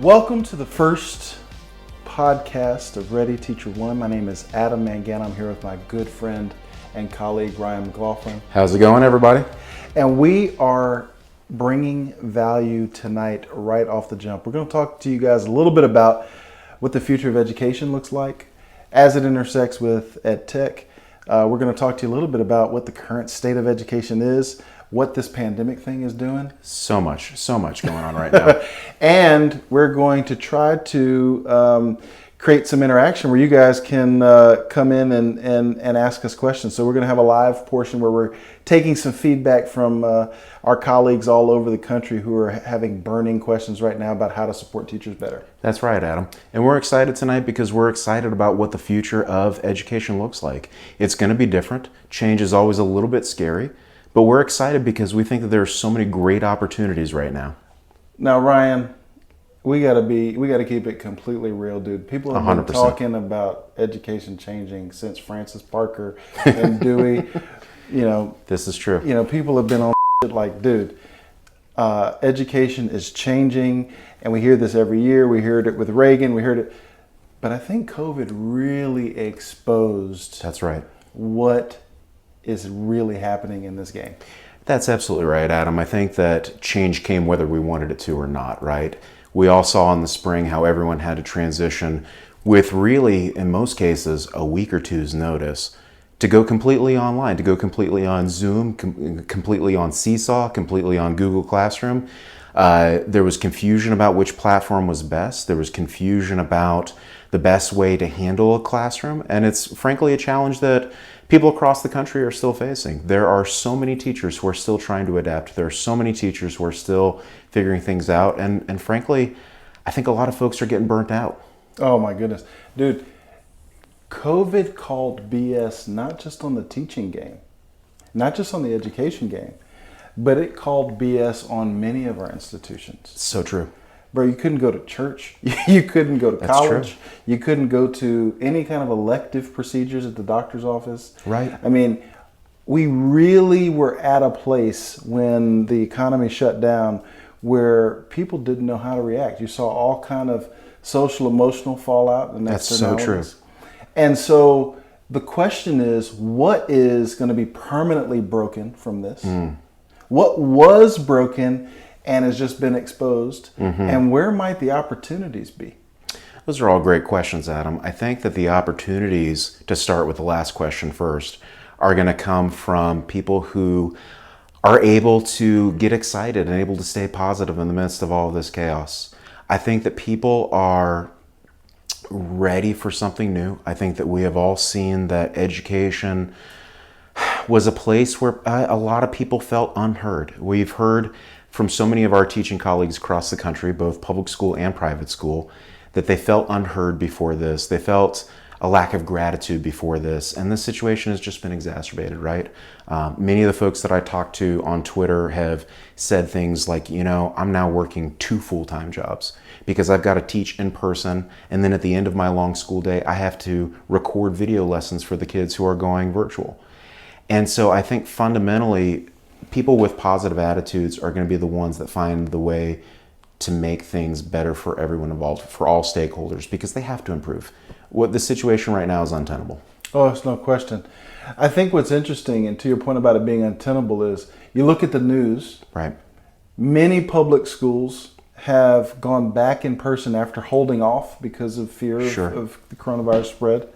Welcome to the first podcast of Ready Teacher One. My name is Adam Mangan. I'm here with my good friend and colleague, Ryan McLaughlin. How's it going, everybody? And we are bringing value tonight right off the jump. We're going to talk to you guys a little bit about what the future of education looks like as it intersects with ed tech. We're going to talk to you a little bit about what the current state of education is, what this pandemic thing is doing. So much going on right now. And we're going to try to create some interaction where you guys can come in and ask us questions. So we're going to have a live portion where we're taking some feedback from our colleagues all over the country who are having burning questions right now about how to support teachers better. That's right, Adam. And we're excited tonight because we're excited about what the future of education looks like. It's going to be different. Change is always a little bit scary. But we're excited because we think that there are so many great opportunities right now. Now, Ryan, we got to keep it completely real, dude. People have 100%. been talking about education changing since Francis Parker and Dewey. This is true. People have been on like, dude, education is changing, and we hear this every year. We heard it with Reagan. We heard it, but I think COVID really exposed. That's right. What is really happening in this game. That's absolutely right, Adam. I think that change came whether we wanted it to or not, right? We all saw in the spring how everyone had to transition with really, in most cases, a week or two's notice to go completely online, to go completely on Zoom, completely on Seesaw, completely on Google Classroom. There was confusion about which platform was best. There was confusion about the best way to handle a classroom. And it's frankly a challenge that people across the country are still facing. There are so many teachers who are still trying to adapt. There are so many teachers who are still figuring things out. And frankly, I think a lot of folks are getting burnt out. Oh my goodness. Dude, COVID called BS not just on the teaching game, not just on the education game, but it called BS on many of our institutions. So true. Bro, you couldn't go to church. You couldn't go to That's college. true. You couldn't go to any kind of elective procedures at the doctor's office. Right. I mean, we really were at a place when the economy shut down where people didn't know how to react. You saw all kind of social, emotional fallout and That's so true. And so the question is, what is going to be permanently broken from this? What was broken and has just been exposed, and where might the opportunities be? Those are all great questions, Adam. I think that the opportunities, to start with the last question first, are going to come from people who are able to get excited and able to stay positive in the midst of all of this chaos. I think that people are ready for something new. I think that we have all seen that education was a place where a lot of people felt unheard. We've heard from so many of our teaching colleagues across the country, both public school and private school, that they felt unheard before this. They felt a lack of gratitude before this. And this situation has just been exacerbated, right? Many of the folks that I talked to on Twitter have said things like, I'm now working 2 full-time jobs because I've got to teach in person. And then at the end of my long school day, I have to record video lessons for the kids who are going virtual. And so I think fundamentally, people with positive attitudes are going to be the ones that find the way to make things better for everyone involved, for all stakeholders, because they have to improve. What the situation right now is untenable. Oh, it's no question. I think what's interesting, and to your point about it being untenable, is you look at the news. Right. Many public schools have gone back in person after holding off because of fear of the coronavirus spread.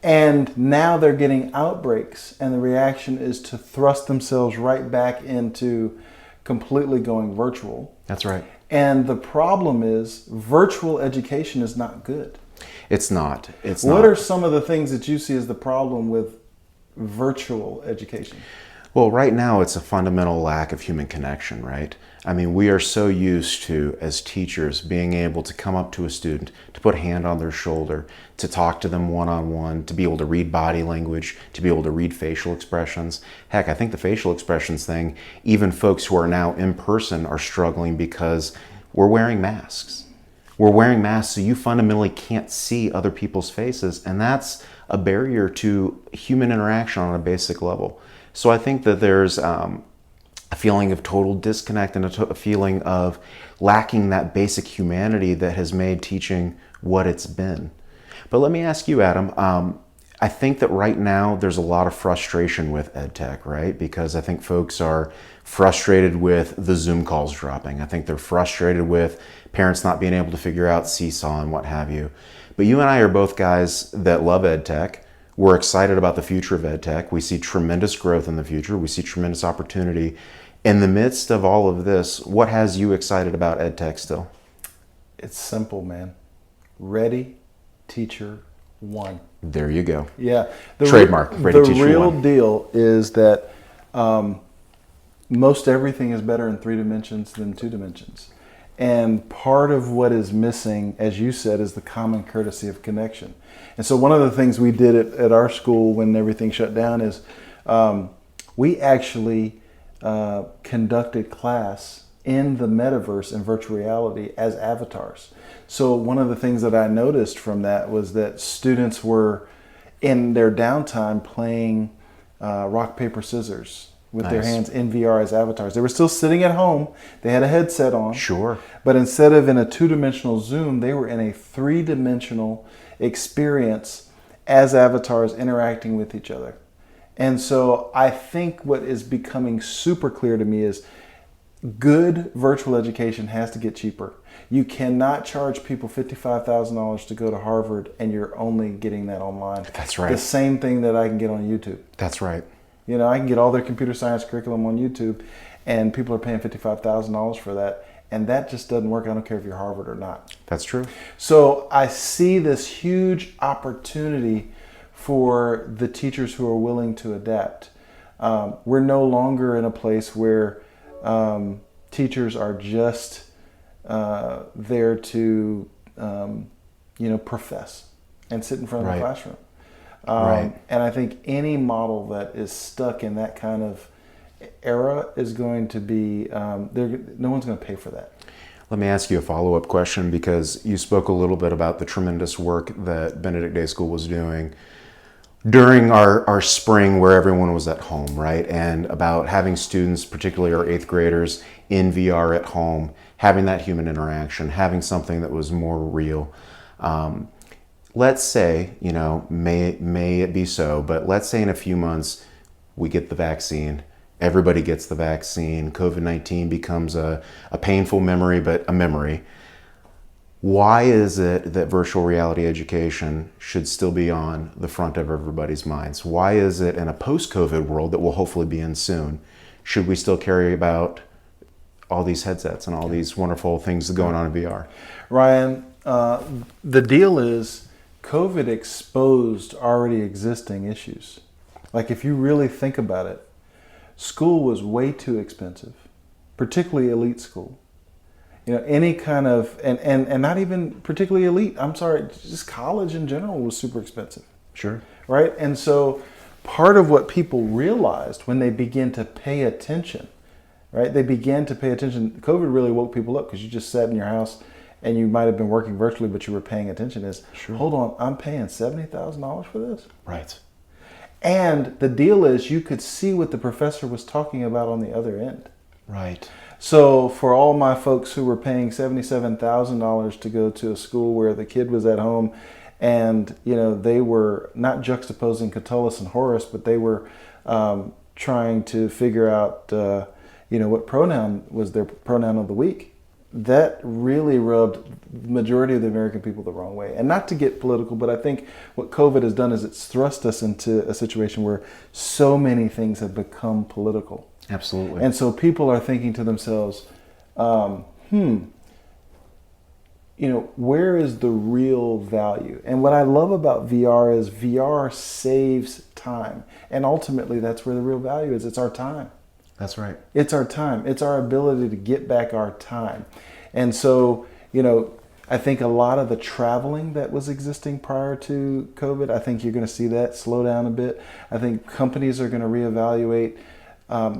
And now they're getting outbreaks, and the reaction is to thrust themselves right back into completely going virtual. That's right. And the problem is virtual education is not good. It's not. What are some of the things that you see as the problem with virtual education? Well, right now it's a fundamental lack of human connection, right? I mean, we are so used to, as teachers, being able to come up to a student, to put a hand on their shoulder, to talk to them one-on-one, to be able to read body language, to be able to read facial expressions. Heck, I think the facial expressions thing, even folks who are now in person are struggling because we're wearing masks. We're wearing masks so you fundamentally can't see other people's faces, and that's a barrier to human interaction on a basic level. So I think that there's a a feeling of total disconnect and a feeling of lacking that basic humanity that has made teaching what it's been. But let me ask you, Adam, I think that right now there's a lot of frustration with ed tech, right? Because I think folks are frustrated with the Zoom calls dropping. I think they're frustrated with parents not being able to figure out Seesaw and what have you. But you and I are both guys that love ed tech. We're excited about the future of ed tech. We see tremendous growth in the future. We see tremendous opportunity. In the midst of all of this, what has you excited about ed tech still? It's simple, man. Ready, teacher, one. There you go. Yeah. Trademark. Ready, the teacher, real one. deal is that most everything is better in 3 dimensions than 2 dimensions. And part of what is missing, as you said, is the common courtesy of connection. And so one of the things we did at our school when everything shut down is we actually conducted class in the metaverse and virtual reality as avatars. So one of the things that I noticed from that was that students were in their downtime playing rock, paper, scissors with their hands in VR as avatars. They were still sitting at home. They had a headset on. Sure. But instead of in a 2-dimensional Zoom, they were in a 3-dimensional experience as avatars interacting with each other. And so I think what is becoming super clear to me is good virtual education has to get cheaper. You cannot charge people $55,000 to go to Harvard and you're only getting that online. That's right. The same thing that I can get on YouTube. That's right. You know, I can get all their computer science curriculum on YouTube and people are paying $55,000 for that. And that just doesn't work. I don't care if you're Harvard or not. That's true. So I see this huge opportunity for the teachers who are willing to adapt. We're no longer in a place where teachers are just there to, profess and sit in front of the classroom. And I think any model that is stuck in that kind of era is going to be, no one's going to pay for that. Let me ask you a follow-up question, because you spoke a little bit about the tremendous work that Benedict Day School was doing during our spring where everyone was at home, right? And about having students, particularly our 8th graders, in VR at home, having that human interaction, having something that was more real. Let's say, may it be so, but let's say in a few months we get the vaccine. Everybody gets the vaccine. COVID-19 becomes a painful memory, but a memory. Why is it that virtual reality education should still be on the front of everybody's minds? Why is it in a post-COVID world that we'll hopefully be in soon, should we still carry about all these headsets and all these wonderful things going on in VR? Ryan, the deal is COVID exposed already existing issues. Like if you really think about it, school was way too expensive, particularly elite school. Any kind of, and not even particularly elite, I'm sorry, just college in general was super expensive. Sure. Right? And so part of what people realized when they began to pay attention, right? They began to pay attention. COVID really woke people up because you just sat in your house and you might have been working virtually, but you were paying attention is, hold on, I'm paying $70,000 for this? Right. And the deal is you could see what the professor was talking about on the other end. Right. So for all my folks who were paying $77,000 to go to a school where the kid was at home and, they were not juxtaposing Catullus and Horace, but they were trying to figure out, what pronoun was their pronoun of the week. That really rubbed the majority of the American people the wrong way. And not to get political, but I think what COVID has done is it's thrust us into a situation where so many things have become political. Absolutely. And so people are thinking to themselves, where is the real value? And what I love about VR is VR saves time. And ultimately, that's where the real value is. It's our time. That's right. It's our time. It's our ability to get back our time. And so, I think a lot of the traveling that was existing prior to COVID, I think you're going to see that slow down a bit. I think companies are going to reevaluate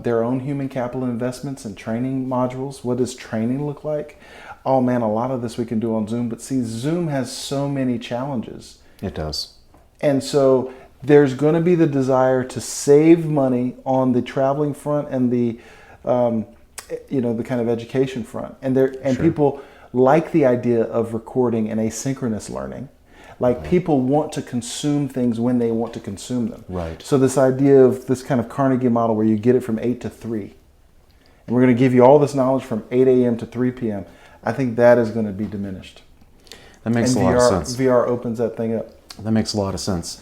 their own human capital investments and training modules. What does training look like? Oh man, a lot of this we can do on Zoom, but see, Zoom has so many challenges. It does. And so there's going to be the desire to save money on the traveling front and the the kind of education front. And Sure. people like the idea of recording and asynchronous learning. Like people want to consume things when they want to consume them. Right. So this idea of this kind of Carnegie model where you get it from 8 to 3. And we're going to give you all this knowledge from 8 a.m. to 3 p.m. I think that is going to be diminished. That makes a lot of sense. VR opens that thing up. That makes a lot of sense.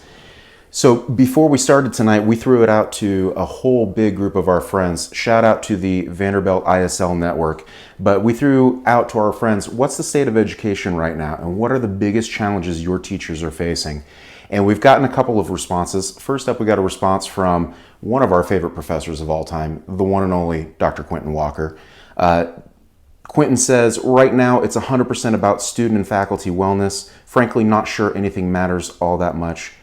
So before we started tonight, we threw it out to a whole big group of our friends. Shout out to the Vanderbilt ISL network. But we threw out to our friends, what's the state of education right now? And what are the biggest challenges your teachers are facing? And we've gotten a couple of responses. First up, we got a response from one of our favorite professors of all time, the one and only Dr. Quentin Walker. Quentin says, right now it's 100% about student and faculty wellness. Frankly, not sure anything matters all that much.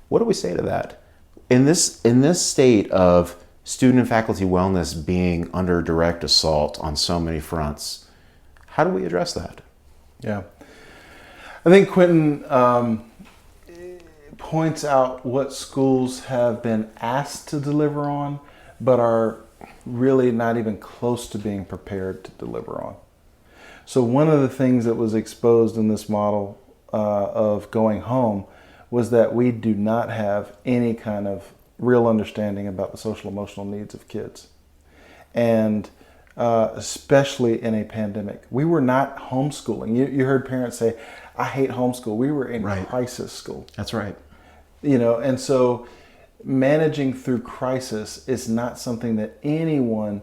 What do we say to that? In this state of student and faculty wellness being under direct assault on so many fronts, how do we address that? Yeah. I think Quentin points out what schools have been asked to deliver on, but are really not even close to being prepared to deliver on. So one of the things that was exposed in this model of going home was that we do not have any kind of real understanding about the social emotional needs of kids. And especially in a pandemic. We were not homeschooling. You heard parents say, I hate homeschool. We were in crisis school. That's right. And so managing through crisis is not something that anyone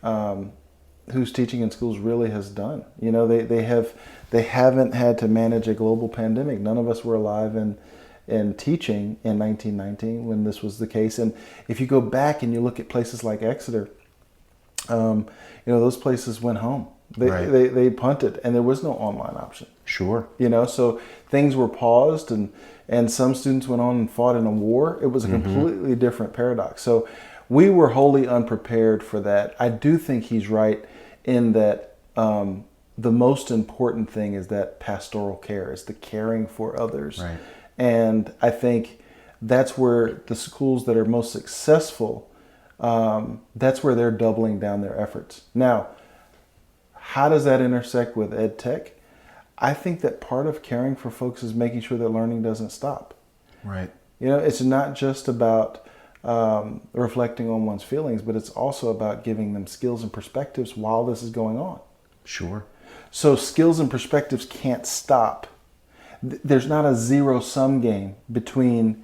who's teaching in schools really has done. They haven't had to manage a global pandemic. None of us were alive in teaching in 1919 when this was the case. And if you go back and you look at places like Exeter, those places went home. They punted, and there was no online option. Sure. So things were paused, and some students went on and fought in a war. It was a completely different paradox. So we were wholly unprepared for that. I do think he's right in that the most important thing is that pastoral care, is the caring for others. Right. And I think that's where the schools that are most successful, that's where they're doubling down their efforts. Now, how does that intersect with ed tech? I think that part of caring for folks is making sure that learning doesn't stop. Right. It's not just about reflecting on one's feelings, but it's also about giving them skills and perspectives while this is going on. Sure. So skills and perspectives can't stop. There's not a zero-sum game between,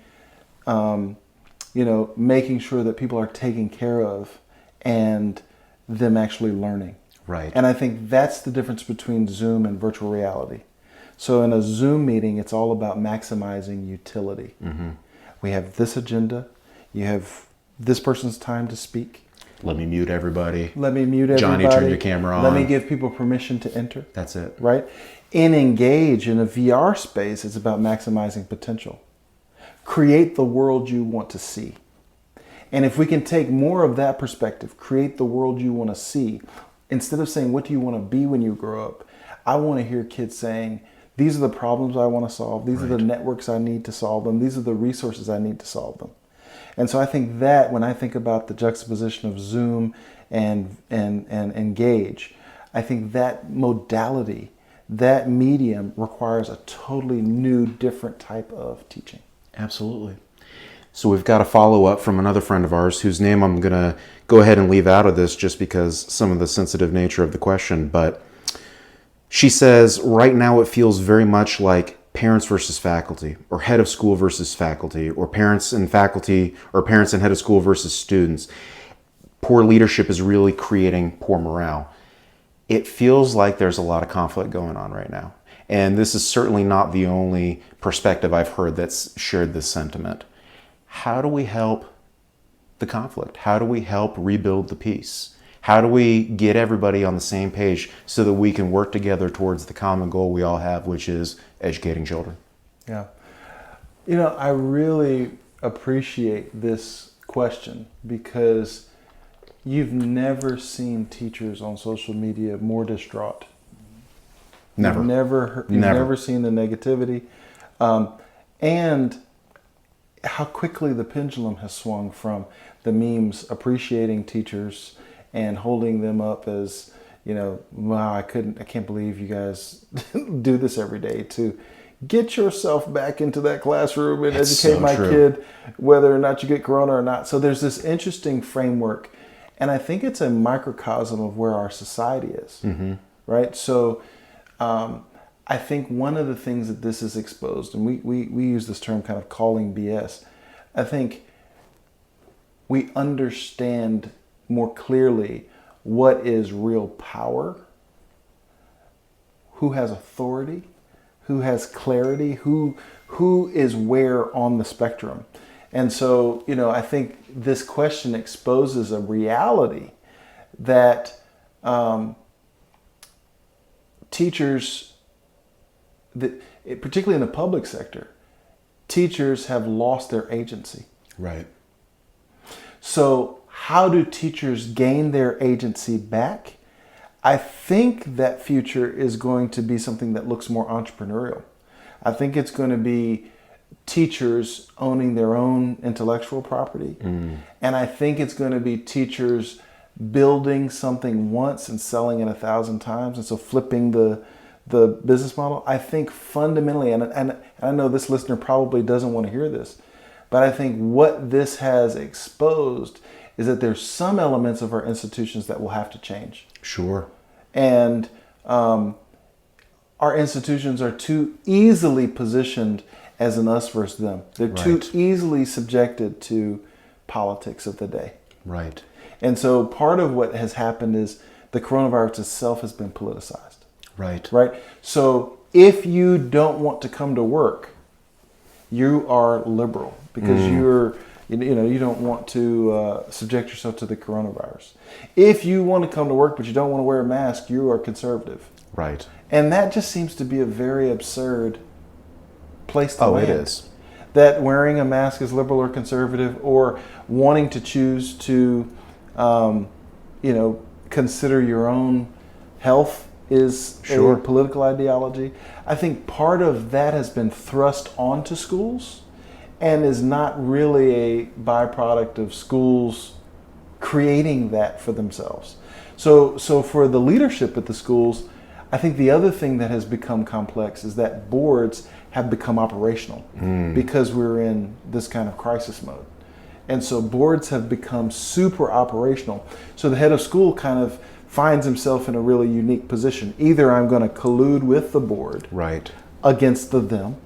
making sure that people are taken care of and them actually learning. Right. And I think that's the difference between Zoom and virtual reality. So in a Zoom meeting, it's all about maximizing utility. Mm-hmm. We have this agenda. You have this person's time to speak. Let me mute everybody. Johnny, turn your camera on. Let me give people permission to enter. That's it. Right? In Engage, in a VR space, it's about maximizing potential. Create the world you want to see. And if we can take more of that perspective, create the world you want to see, instead of saying, what do you want to be when you grow up? I want to hear kids saying, these are the problems I want to solve. These are the networks I need to solve them. These are the resources I need to solve them. And so I think that when I think about the juxtaposition of Zoom and Engage, I think that modality, that medium requires a totally new, different type of teaching. Absolutely. So we've got a follow-up from another friend of ours whose name I'm going to go ahead and leave out of this just because some of the sensitive nature of the question. But she says, right now it feels very much like parents versus faculty, or head of school versus faculty, or parents and faculty, or parents and head of school versus students. Poor leadership is really creating poor morale. It feels like there's a lot of conflict going on right now. And this is certainly not the only perspective I've heard that's shared this sentiment. How do we help the conflict? How do we help rebuild the peace? How do we get everybody on the same page so that we can work together towards the common goal we all have, which is educating children? Yeah. I really appreciate this question because you've never seen teachers on social media more distraught. Never. You've never seen the negativity. And how quickly the pendulum has swung from the memes appreciating teachers and holding them up as, wow, I can't believe you guys do this every day, to get yourself back into that classroom and educate my kid, whether or not you get corona or not. So there's this interesting framework, and I think it's a microcosm of where our society is, right? So I think one of the things that this is exposed, and we use this term kind of calling BS, I think we understand more clearly what is real power, who has authority, who has clarity, who is where on the spectrum. And so, I think this question exposes a reality that teachers, particularly in the public sector, teachers have lost their agency. Right. So how do teachers gain their agency back? I think that future is going to be something that looks more entrepreneurial. I think it's going to be teachers owning their own intellectual property. And I think it's going to be teachers building something once and selling it 1,000 times. And so flipping the business model. I think fundamentally, and I know this listener probably doesn't want to hear this, but I think what this has exposed is that there's some elements of our institutions that will have to change. Sure. And our institutions are too easily positioned as an us versus them. They're too easily subjected to politics of the day. Right. And so part of what has happened is the coronavirus itself has been politicized. Right. Right. So if you don't want to come to work, you are liberal because you don't want to subject yourself to the coronavirus. If you want to come to work but you don't want to wear a mask, you are conservative. Right. And that just seems to be a very absurd place to land. It is. That wearing a mask is liberal or conservative, or wanting to choose to, consider your own health is a political ideology. I think part of that has been thrust onto schools and is not really a byproduct of schools creating that for themselves. So for the leadership at the schools, I think the other thing that has become complex is that boards have become operational because we're in this kind of crisis mode. And so boards have become super operational. So the head of school kind of finds himself in a really unique position. Either I'm going to collude with the board against them,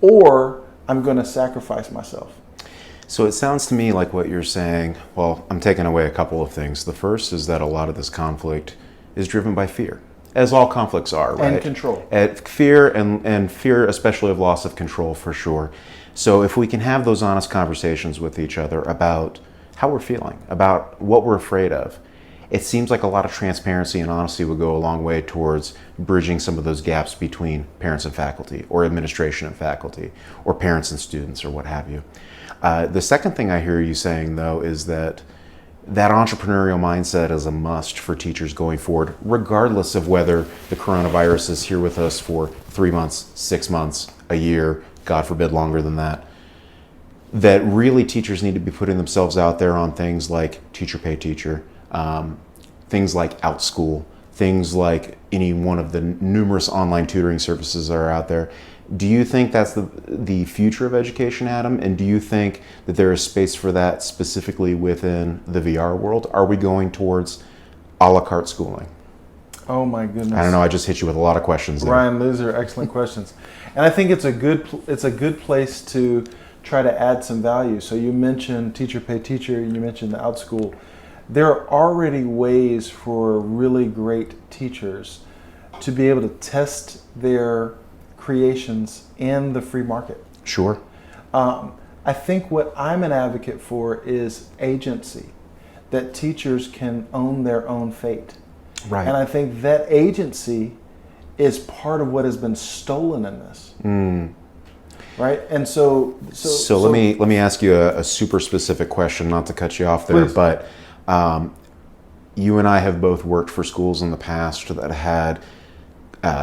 or I'm going to sacrifice myself. So it sounds to me like what you're saying, well, I'm taking away a couple of things. The first is that a lot of this conflict is driven by fear, as all conflicts are, right? And control. Fear and fear, especially of loss of control, for sure. So if we can have those honest conversations with each other about how we're feeling, about what we're afraid of, it seems like a lot of transparency and honesty would go a long way towards bridging some of those gaps between parents and faculty, or administration and faculty, or parents and students, or what have you. The second thing I hear you saying, though, is that entrepreneurial mindset is a must for teachers going forward, regardless of whether the coronavirus is here with us for 3 months, 6 months, a year, God forbid longer than that. That really teachers need to be putting themselves out there on things like Teacher Pay Teacher, things like OutSchool, things like any one of the numerous online tutoring services that are out there. Do you think that's the future of education, Adam? And do you think that there is space for that specifically within the VR world? Are we going towards a la carte schooling? Oh my goodness! I don't know. I just hit you with a lot of questions there. Ryan, those are excellent questions, and I think it's a good place to try to add some value. So you mentioned Teacher Pay Teacher. You mentioned the OutSchool. There are already ways for really great teachers to be able to test their creations in the free market. Sure. I think what I'm an advocate for is agency, that teachers can own their own fate. Right. And I think that agency is part of what has been stolen in this. Right? And so let me ask you a super specific question, not to cut you off there, please. But you and I have both worked for schools in the past that had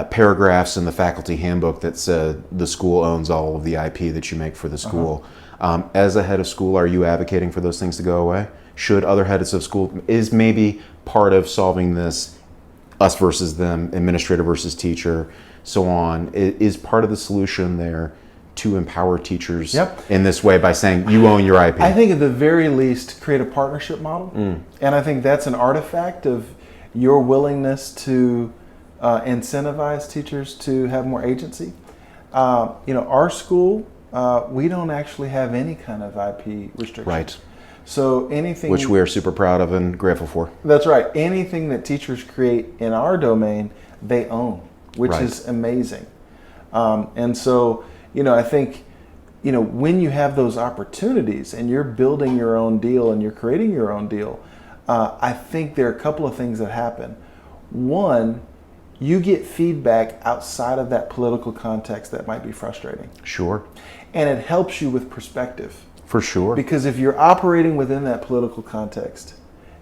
paragraphs in the faculty handbook that said the school owns all of the IP that you make for the school. As a head of school, are you advocating for those things to go away? should other heads of school, is maybe part of solving this us versus them, administrator versus teacher, so on, is part of the solution there to empower teachers in this way by saying you own your IP? I think at the very least create a partnership model. And I think that's an artifact of your willingness to incentivize teachers to have more agency. Our school, we don't actually have any kind of IP restriction. Right. So anything, which we're super proud of and grateful for. That's right. Anything that teachers create in our domain, they own, which is amazing. And so, I think, when you have those opportunities and you're building your own deal and you're creating your own deal, I think there are a couple of things that happen. One, you get feedback outside of that political context that might be frustrating. Sure. And it helps you with perspective. For sure. Because if you're operating within that political context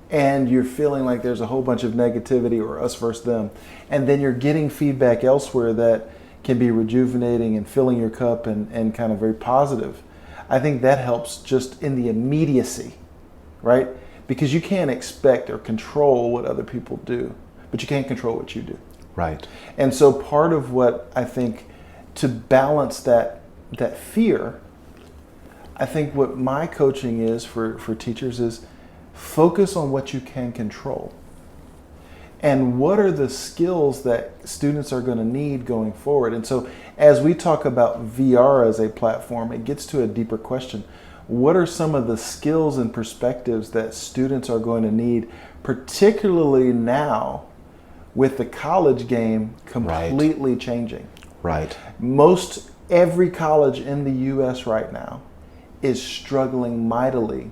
and you're feeling like there's a whole bunch of negativity or us versus them, and then you're getting feedback elsewhere that can be rejuvenating and filling your cup and kind of very positive, I think that helps just in the immediacy, right? Because you can't expect or control what other people do, but you can't control what you do. Right. And so part of what I think to balance that fear, I think what my coaching is for teachers is focus on what you can control. And what are the skills that students are going to need going forward? And so as we talk about VR as a platform, it gets to a deeper question. What are some of the skills and perspectives that students are going to need, particularly now with the college game completely changing? Right. Most every college in the U.S. right now is struggling mightily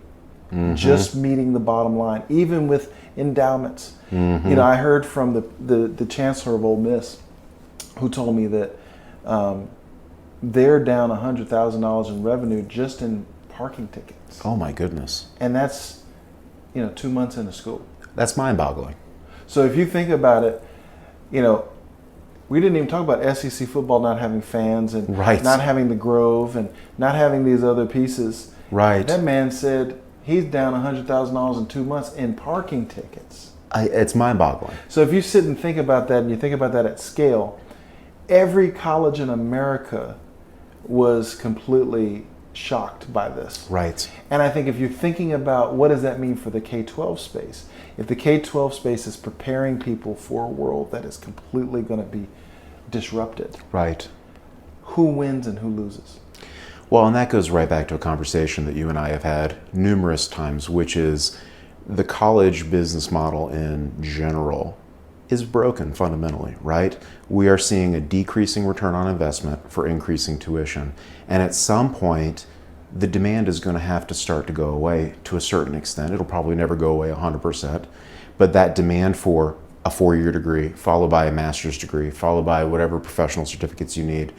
just meeting the bottom line, even with endowments. I heard from the chancellor of Ole Miss who told me that they're down $100,000 in revenue just in parking tickets. Oh my goodness. And that's 2 months into school. That's mind-boggling. So if you think about it, we didn't even talk about SEC football not having fans and not having the Grove and not having these other pieces. Right. That man said he's down $100,000 in 2 months in parking tickets. It's mind-boggling. So if you sit and think about that and you think about that at scale, every college in America was completely shocked by this. Right. And I think if you're thinking about what does that mean for the K-12 space, if the K-12 space is preparing people for a world that is completely going to be disrupted, right, who wins and who loses? Well, and that goes right back to a conversation that you and I have had numerous times, which is the college business model in general is broken fundamentally, right? We are seeing a decreasing return on investment for increasing tuition. And at some point, the demand is going to have to start to go away to a certain extent. It'll probably never go away 100%. But that demand for a 4-year degree, followed by a master's degree, followed by whatever professional certificates you need,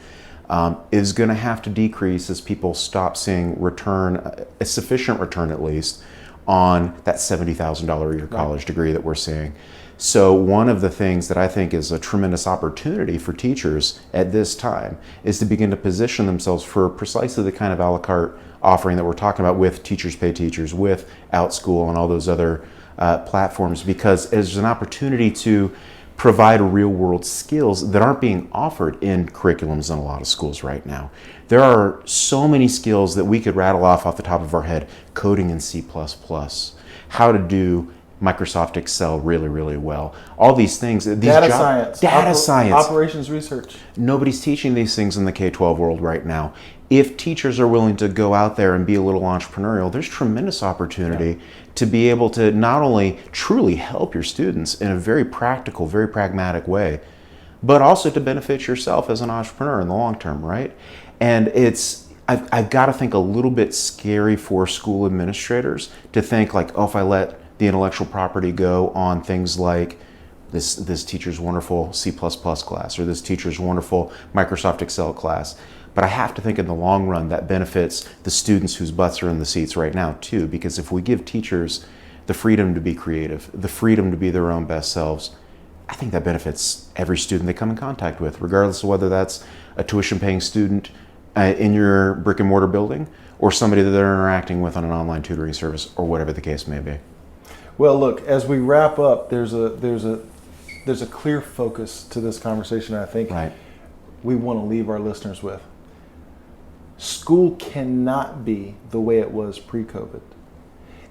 is going to have to decrease as people stop seeing return, a sufficient return at least, on that $70,000 a year college degree that we're seeing. So one of the things that I think is a tremendous opportunity for teachers at this time is to begin to position themselves for precisely the kind of a la carte offering that we're talking about with Teachers Pay Teachers, with OutSchool and all those other platforms, because there's an opportunity to provide real world skills that aren't being offered in curriculums in a lot of schools right now. There are so many skills that we could rattle off the top of our head: coding in C++, how to do Microsoft Excel really, really well. All these things. Data science. Science. Operations research. Nobody's teaching these things in the K-12 world right now. If teachers are willing to go out there and be a little entrepreneurial, there's tremendous opportunity to be able to not only truly help your students in a very practical, very pragmatic way, but also to benefit yourself as an entrepreneur in the long term, right? And I've got to think a little bit scary for school administrators to think like, oh, if I let the intellectual property go on things like this teacher's wonderful C++ class or this teacher's wonderful Microsoft Excel class. But I have to think in the long run that benefits the students whose butts are in the seats right now too, because if we give teachers the freedom to be creative, the freedom to be their own best selves, I think that benefits every student they come in contact with, regardless of whether that's a tuition paying student in your brick and mortar building or somebody that they're interacting with on an online tutoring service, or whatever the case may be. Well, look, as we wrap up, there's a clear focus to this conversation. I think Right. we want to leave our listeners with. School cannot be the way it was pre-COVID.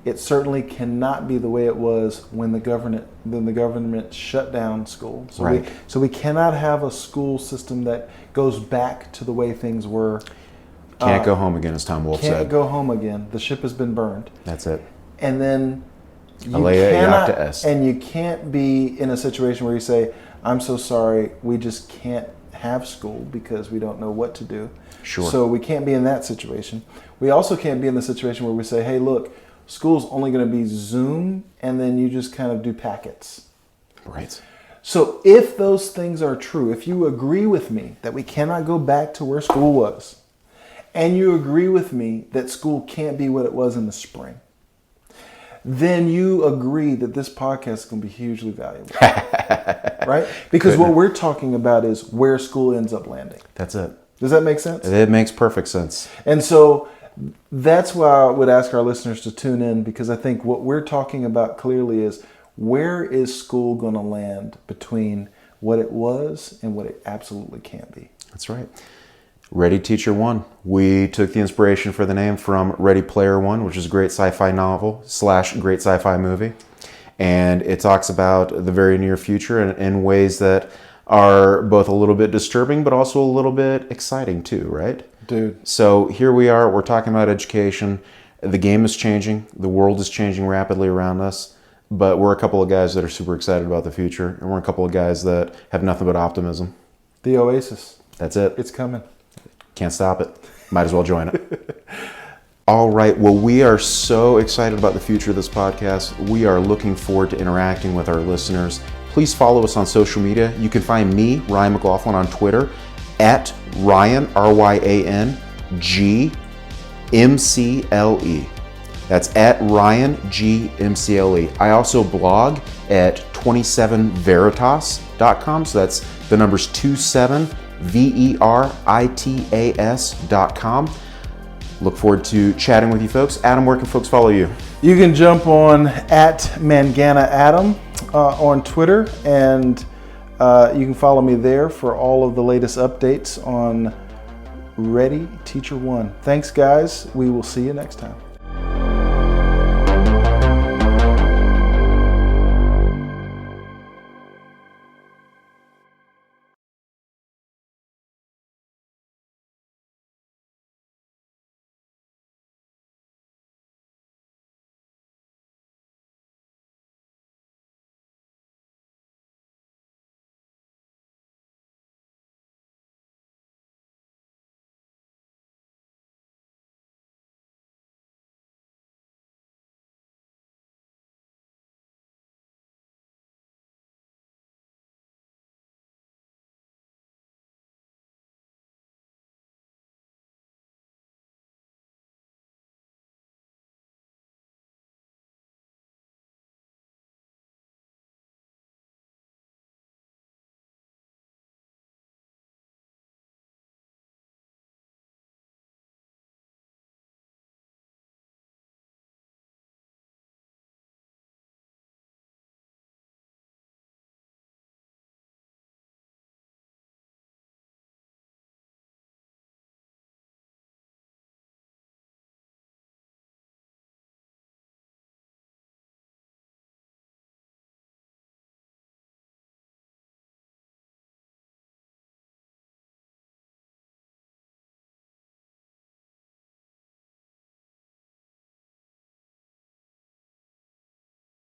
It certainly cannot be the way it was when the government shut down school. So, Right. so we cannot have a school system that goes back to the way things were. Can't go home again, as Tom Wolfe Can't said. go home again. The ship has been burned. That's it. And then you Alea cannot, iacta est. and you can't be in a situation where you say, "I'm so sorry, we just can't have school because we don't know what to do." Sure. So we can't be in that situation. We also can't be in the situation where we say, "Hey, look, school's only going to be Zoom, and then you just kind of do packets." Right. So if those things are true, if you agree with me that we cannot go back to where school was, and you agree with me that school can't be what it was in the spring, then you agree that this podcast is going to be hugely valuable. Right? Because what we're talking about is where school ends up landing. That's it. Does that make sense? It makes perfect sense. And so that's why I would ask our listeners to tune in, because I think what we're talking about clearly is, where is school going to land between what it was and what it absolutely can't be? That's right. Ready Teacher One. We took the inspiration for the name from Ready Player One, which is a great sci-fi novel / great sci-fi movie. And it talks about the very near future in ways that are both a little bit disturbing, but also a little bit exciting too, right? Dude. So here we are, we're talking about education. The game is changing. The world is changing rapidly around us. But we're a couple of guys that are super excited about the future. And we're a couple of guys that have nothing but optimism. The Oasis. That's it. It's coming. Can't stop it. Might as well join it. All right. Well, we are so excited about the future of this podcast. We are looking forward to interacting with our listeners. Please follow us on social media. You can find me, Ryan McLaughlin, on Twitter at Ryan, RyanGMCLE. That's at RyanGMCLE. I also blog at 27veritas.com. So that's the numbers 27veritas.com. Look forward to chatting with you folks. Adam, where can folks follow you? You can jump on at Mangana Adam on Twitter, and you can follow me there for all of the latest updates on Ready Teacher One. Thanks, guys. We will see you next time.